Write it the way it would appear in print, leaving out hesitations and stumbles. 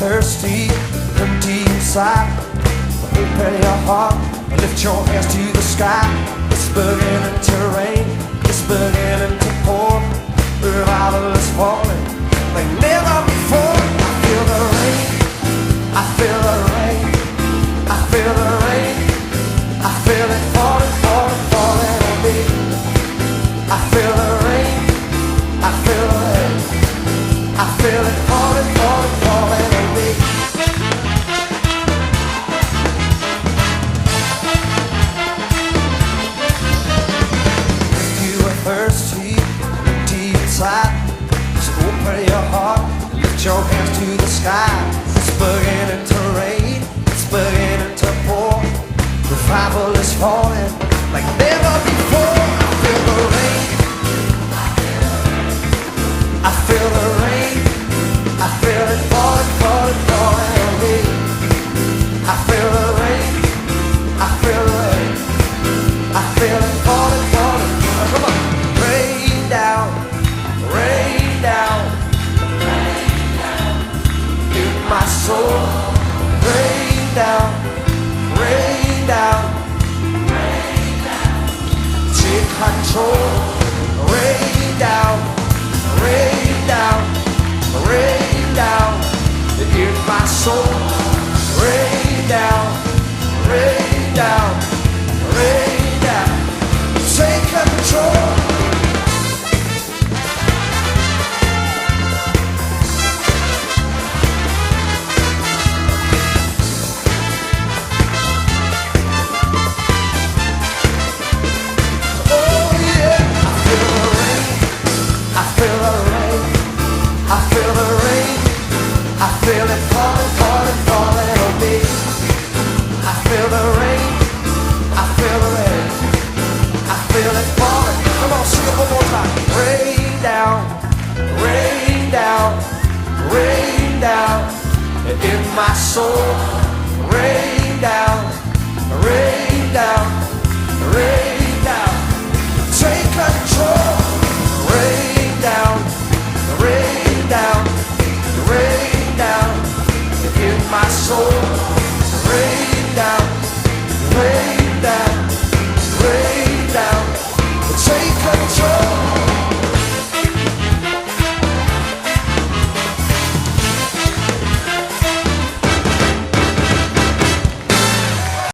thirsty, empty inside, open your heart, lift your hands to the sky. It's beginning to rain, it's beginning to pour. Revival is falling like never before. I feel the rain, I feel the rain, I feel the rain, I feel it falling, falling, falling on me. I feel the rain, I feel the rain, I feel it falling, falling, falling on me. If you are thirsty, deep inside, just open your heart, lift your hands to the sky. It's beginning to rain, it's beginning to pour. Revival is falling like never before. I feel the rain, I feel the rain, I feel it falling, falling, falling on me. I feel the rain, I feel the rain, I feel it falling, falling. Come on, rain down, rain down, rain down in my soul. Rain down, rain down, rain down. Take control. Rain down, rain down, rain down in my soul. Rain down, rain down, rain down. Take control. I feel it falling, falling, falling on me. I feel the rain, I feel the rain, I feel it falling. Come on, sing it one more time. Rain down, rain down, rain down in my soul. Rain down, rain down, rain